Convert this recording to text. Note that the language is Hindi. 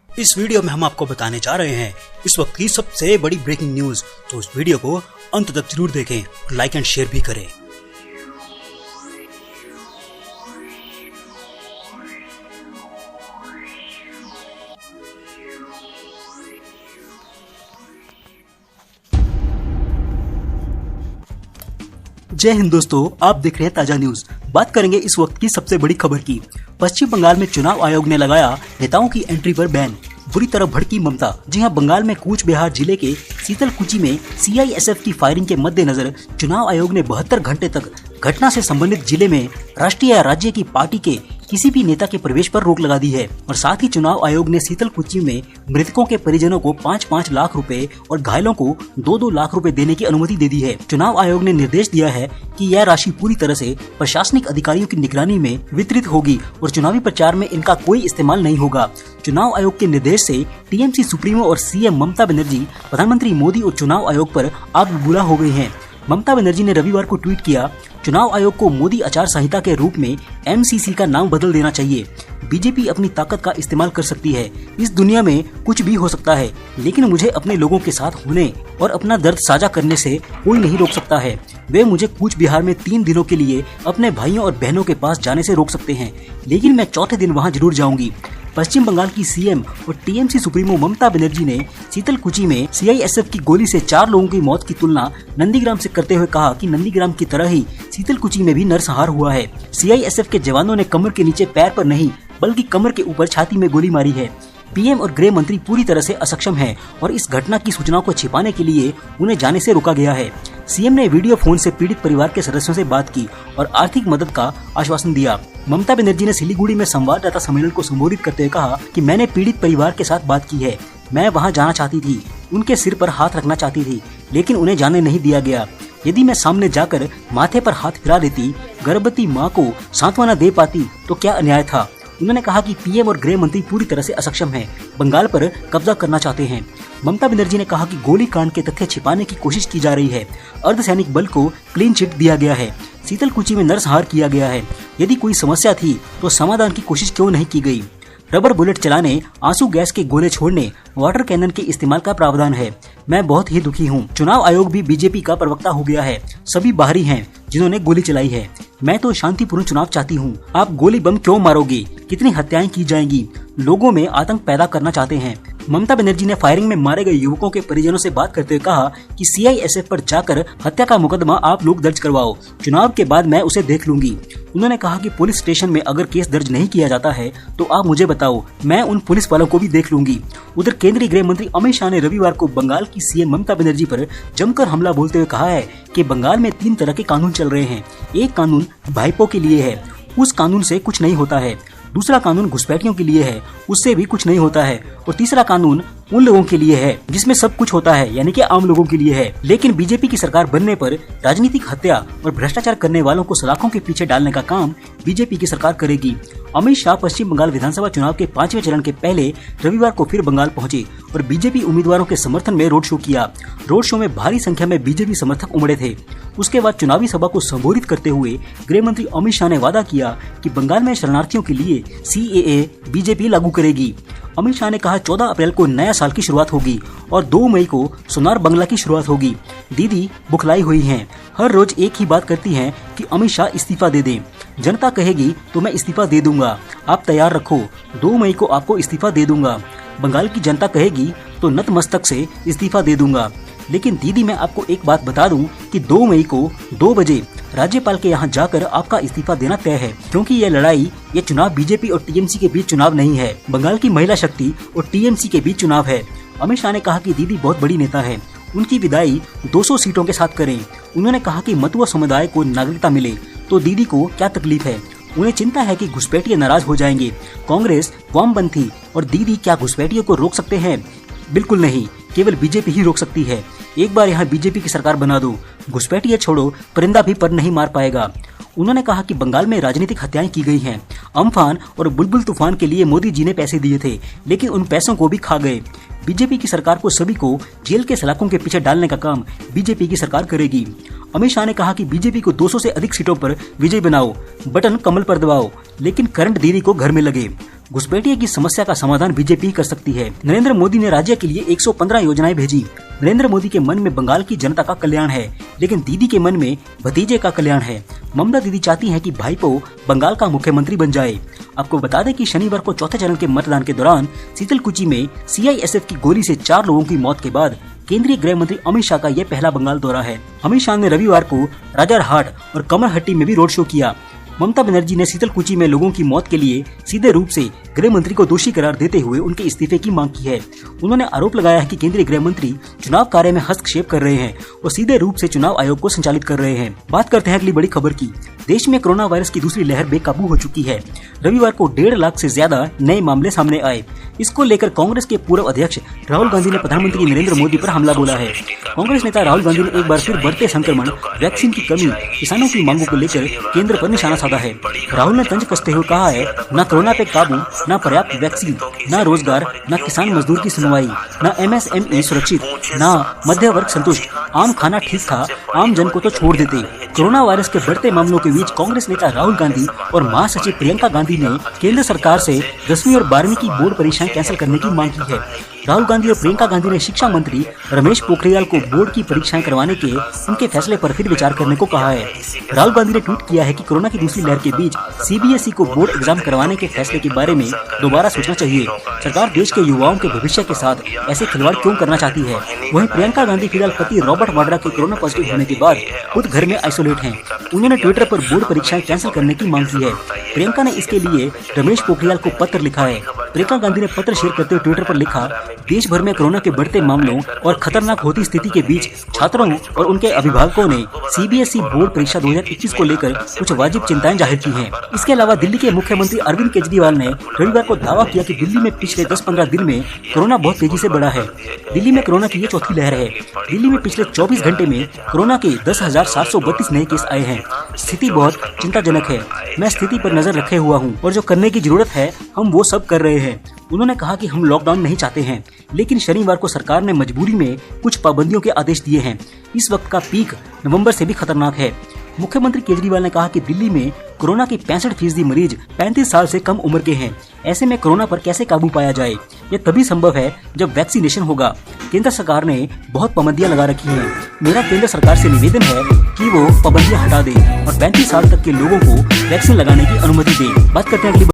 इस वीडियो में हम आपको बताने जा रहे हैं इस वक्त की सबसे बड़ी ब्रेकिंग न्यूज, तो इस वीडियो को अंत तक जरूर देखें और लाइक एंड शेयर भी करें। जय हिंद दोस्तों, आप देख रहे हैं ताजा न्यूज। बात करेंगे इस वक्त की सबसे बड़ी खबर की। पश्चिम बंगाल में चुनाव आयोग ने लगाया नेताओं की एंट्री पर बैन, बुरी तरह भड़की ममता। जी हां, बंगाल में कूच बिहार जिले के शीतलकुची में सीआईएसएफ की फायरिंग के मद्देनजर चुनाव आयोग ने 72 घंटे तक घटना से संबंधित जिले में राष्ट्रीय या राज्य की पार्टी के किसी भी नेता के प्रवेश पर रोक लगा दी है। और साथ ही चुनाव आयोग ने शीतलकुची में मृतकों के परिजनों को 5-5 लाख रुपए और घायलों को 2-2 लाख रुपए देने की अनुमति दे दी है। चुनाव आयोग ने निर्देश दिया है कि यह राशि पूरी तरह से प्रशासनिक अधिकारियों की निगरानी में वितरित होगी और चुनावी प्रचार में इनका कोई इस्तेमाल नहीं होगा। चुनाव आयोग के निर्देश से टीएमसी सुप्रीमो और सीएम ममता बनर्जी प्रधानमंत्री मोदी और चुनाव आयोग पर आग बबूला हो गई हैं। ममता बनर्जी ने रविवार को ट्वीट किया, चुनाव आयोग को मोदी आचार संहिता के रूप में एमसीसी का नाम बदल देना चाहिए। बीजेपी अपनी ताकत का इस्तेमाल कर सकती है। इस दुनिया में कुछ भी हो सकता है, लेकिन मुझे अपने लोगों के साथ होने और अपना दर्द साझा करने से कोई नहीं रोक सकता है। वे मुझे कूच बिहार में 3 दिनों के लिए अपने भाइयों और बहनों के पास जाने से रोक सकते हैं, लेकिन मैं चौथे दिन वहां जरूर जाऊंगी। पश्चिम बंगाल की सीएम और टीएमसी सुप्रीमो ममता बनर्जी ने शीतलकुची में सीआईएसएफ की गोली से 4 लोगों की मौत की तुलना नंदीग्राम से करते हुए कहा कि नंदीग्राम की तरह ही शीतलकुची में भी नरसंहार हुआ है। सीआईएसएफ के जवानों ने कमर के नीचे पैर पर नहीं बल्कि कमर के ऊपर छाती में गोली मारी है। पीएम और गृह मंत्री पूरी तरह से अक्षम हैं और इस घटना की सूचनाओं को छिपाने के लिए उन्हें जाने से रोका गया है। सीएम ने वीडियो फोन से पीड़ित परिवार के सदस्यों से बात की और आर्थिक मदद का आश्वासन दिया। ममता बनर्जी ने सिलीगुड़ी में संवाददाता सम्मेलन को संबोधित करते हुए कहा कि मैंने पीड़ित परिवार के साथ बात की है। मैं वहां जाना चाहती थी, उनके सिर पर हाथ रखना चाहती थी, लेकिन उन्हें जाने नहीं दिया गया। यदि मैं सामने जाकर माथे पर हाथ फिरा देती, गर्भवती माँ को सांत्वना दे पाती तो क्या अन्याय था। उन्होंने कहा कि पीएम और गृह मंत्री पूरी तरह से अक्षम हैं, बंगाल पर कब्जा करना चाहते हैं। ममता बनर्जी ने कहा कि गोलीकांड के तथ्य छिपाने की कोशिश की जा रही है। अर्धसैनिक बल को क्लीन चिट दिया गया है। शीतलकुची में नरसंहार किया गया है। यदि कोई समस्या थी तो समाधान की कोशिश क्यों नहीं की गई। रबर बुलेट चलाने, आंसू गैस के गोले छोड़ने, वाटर कैनन के इस्तेमाल का प्रावधान है। मैं बहुत ही दुखी हूँ। चुनाव आयोग भी बीजेपी का प्रवक्ता हो गया है। सभी बाहरी हैं जिन्होंने गोली चलाई है। मैं तो शांतिपूर्ण चुनाव चाहती हूँ। आप गोली बम क्यों मारोगे? कितनी हत्याएं की जाएंगी? लोगों में आतंक पैदा करना चाहते हैं। ममता बनर्जी ने फायरिंग में मारे गए युवकों के परिजनों से बात करते हुए कहा कि सीआईएसएफ पर जाकर हत्या का मुकदमा आप लोग दर्ज करवाओ, चुनाव के बाद मैं उसे देख लूंगी। उन्होंने कहा कि पुलिस स्टेशन में अगर केस दर्ज नहीं किया जाता है तो आप मुझे बताओ, मैं उन पुलिस वालों को भी देख लूंगी। उधर केंद्रीय गृह मंत्री अमित शाह ने रविवार को बंगाल की सीएम ममता बनर्जी पर जमकर हमला बोलते हुए कहा है कि बंगाल में 3 तरह के कानून चल रहे हैं। एक कानून भाईपों के लिए है, उस कानून से कुछ नहीं होता है। दूसरा कानून घुसपैठियों के लिए है, उससे भी कुछ नहीं होता है। और तीसरा कानून उन लोगों के लिए है जिसमें सब कुछ होता है, यानी कि आम लोगों के लिए है। लेकिन बीजेपी की सरकार बनने पर राजनीतिक हत्या और भ्रष्टाचार करने वालों को सलाखों के पीछे डालने का काम बीजेपी की सरकार करेगी। अमित शाह पश्चिम बंगाल विधानसभा चुनाव के 5वें चरण के पहले रविवार को फिर बंगाल पहुंचे और बीजेपी उम्मीदवारों के समर्थन में रोड शो किया। रोड शो में भारी संख्या में बीजेपी समर्थक उमड़े थे। उसके बाद चुनावी सभा को संबोधित करते हुए गृह मंत्री अमित शाह ने वादा किया कि बंगाल में शरणार्थियों के लिए सीएए बीजेपी लागू करेगी। अमित शाह ने कहा 14 अप्रैल को नया साल की शुरुआत होगी और 2 मई को सोनार बंगला की शुरुआत होगी। दीदी बुखलाई हुई हैं, हर रोज एक ही बात करती हैं कि अमित शाह इस्तीफा दे दें। जनता कहेगी तो मैं इस्तीफा दे दूंगा, आप तैयार रखो, 2 मई को आपको इस्तीफा दे दूंगा। बंगाल की जनता कहेगी तो नतमस्तक से इस्तीफा दे दूंगा। लेकिन दीदी मैं आपको एक बात बता दूं कि 2 मई को 2 बजे राज्यपाल के यहाँ जाकर आपका इस्तीफा देना तय है, क्योंकि ये चुनाव बीजेपी और टीएमसी के बीच चुनाव नहीं है, बंगाल की महिला शक्ति और टीएमसी के बीच चुनाव है। अमित शाह ने कहा कि दीदी बहुत बड़ी नेता है, उनकी विदाई 200 सीटों के साथ करें। उन्होंने कहा कि मतुआ समुदाय को नागरिकता मिले तो दीदी को क्या तकलीफ है। उन्हें चिंता है कि घुसपैठिए नाराज हो जाएंगे। कांग्रेस वामपंथी और दीदी क्या घुसपैठियों को रोक सकते हैं? बिल्कुल नहीं, केवल बीजेपी ही रोक सकती है। एक बार यहाँ बीजेपी की सरकार बना दो, घुसपैठिए छोड़ो, परिंदा भी पर नहीं मार पाएगा। उन्होंने कहा कि बंगाल में राजनीतिक हत्याएं की गई हैं। अम्फान और बुलबुल तूफान के लिए मोदी जी ने पैसे दिए थे, लेकिन उन पैसों को भी खा गए। बीजेपी की सरकार को सभी को जेल के सलाखों के पीछे डालने का काम बीजेपी की सरकार करेगी। अमित शाह ने कहा कि बीजेपी को 200 से अधिक सीटों पर विजय बनाओ, बटन कमल पर दबाओ, लेकिन करंट दीदी को घर में लगे। घुसपैठियों की समस्या का समाधान बीजेपी ही कर सकती है। नरेंद्र मोदी ने राज्य के लिए 115 योजनाएं भेजी। नरेंद्र मोदी के मन में बंगाल की जनता का कल्याण है, लेकिन दीदी के मन में भतीजे का कल्याण है। ममता दीदी चाहती हैं कि भाईपो बंगाल का मुख्यमंत्री बन जाए। आपको बता दें कि शनिवार को चौथे चरण के मतदान के दौरान शीतलकुची में सीआईएसएफ की गोली से 4 लोगों की मौत के बाद केंद्रीय गृह मंत्री अमित शाह का यह पहला बंगाल दौरा है। अमित शाह ने रविवार को राजारहाट और कमरहट्टी में भी रोड शो किया। ममता बनर्जी ने शीतलकुची में लोगों की मौत के लिए सीधे रूप से गृह मंत्री को दोषी करार देते हुए उनके इस्तीफे की मांग की है। उन्होंने आरोप लगाया है कि केंद्रीय गृह मंत्री चुनाव कार्य में हस्तक्षेप कर रहे हैं और सीधे रूप से चुनाव आयोग को संचालित कर रहे हैं। बात करते हैं अगली बड़ी खबर की। देश में कोरोना वायरस की दूसरी लहर बेकाबू हो चुकी है। रविवार को 1.5 लाख से ज्यादा नए मामले सामने आए। इसको लेकर कांग्रेस के पूर्व अध्यक्ष राहुल गांधी ने प्रधानमंत्री नरेंद्र मोदी पर हमला बोला है। कांग्रेस नेता राहुल गांधी ने एक बार फिर बढ़ते संक्रमण, वैक्सीन की कमी, किसानों की मांगों को लेकर केंद्र पर निशाना साधा है। राहुल ने तंज कसते हुए कहा है, न कोरोना पे काबू, न पर्याप्त वैक्सीन, न रोजगार, न किसान मजदूर की सुनवाई, न एमएसएमई सुरक्षित, न मध्य वर्ग संतुष्ट। आम खाना ठीक था, आम जन को तो छोड़ देते। कोरोना वायरस के बढ़ते मामलों के बीच कांग्रेस नेता राहुल गांधी और महासचिव प्रियंका गांधी ने केंद्र सरकार से 10वीं और 12वीं की बोर्ड परीक्षाएं कैंसिल करने की मांग की है। राहुल गांधी और प्रियंका गांधी ने शिक्षा मंत्री रमेश पोखरियाल को बोर्ड की परीक्षाएं करवाने के उनके फैसले पर फिर विचार करने को कहा है। राहुल गांधी ने ट्वीट किया है कि कोरोना की दूसरी लहर के बीच सीबीएसई को बोर्ड एग्जाम करवाने के फैसले के बारे में दोबारा सोचना चाहिए। सरकार देश के युवाओं के भविष्य के साथ ऐसे खिलवाड़ क्यों करना चाहती है। वहीं प्रियंका गांधी फिलहाल पति रॉबर्ट वाड्रा के कोरोना पॉजिटिव होने के बाद खुद घर में आइसोलेट हैं। उन्होंने ट्विटर पर बोर्ड परीक्षाएं कैंसिल करने की मांग की है। प्रियंका ने इसके लिए रमेश पोखरियाल को पत्र लिखा है। प्रियंका गांधी ने पत्र शेयर करते हुए ट्विटर पर लिखा, देश भर में कोरोना के बढ़ते मामलों और खतरनाक होती स्थिति के बीच छात्रों और उनके अभिभावकों ने सीबीएसई बोर्ड परीक्षा 2021 को लेकर कुछ वाजिब चिंताएं जाहिर की हैं। इसके अलावा दिल्ली के मुख्यमंत्री अरविंद केजरीवाल ने रविवार को दावा किया कि दिल्ली में पिछले 10-15 दिन में कोरोना बहुत तेजी से बढ़ा है। दिल्ली में कोरोना की ये चौथी लहर है। दिल्ली में पिछले 24 घंटे में कोरोना के 10,732 नए केस आए हैं। स्थिति बहुत चिंताजनक है। मैं स्थिति पर नजर रखे हुआ हूँ और जो करने की जरूरत है हम वो सब कर रहे हैं। उन्होंने कहा कि हम लॉकडाउन नहीं चाहते हैं, लेकिन शनिवार को सरकार ने मजबूरी में कुछ पाबंदियों के आदेश दिए हैं। इस वक्त का पीक नवंबर से भी खतरनाक है। मुख्यमंत्री केजरीवाल ने कहा कि दिल्ली में कोरोना के 65% मरीज 35 साल से कम उम्र के हैं। ऐसे में कोरोना पर कैसे काबू पाया जाए, यह तभी संभव है जब वैक्सीनेशन होगा। केंद्र सरकार ने बहुत पाबंदियां लगा रखी हैं। मेरा केंद्र सरकार से निवेदन है कि वो पाबंदियां हटा दे और 35 साल तक के लोगों को वैक्सीन लगाने की अनुमति दे। बात करते हैं अगली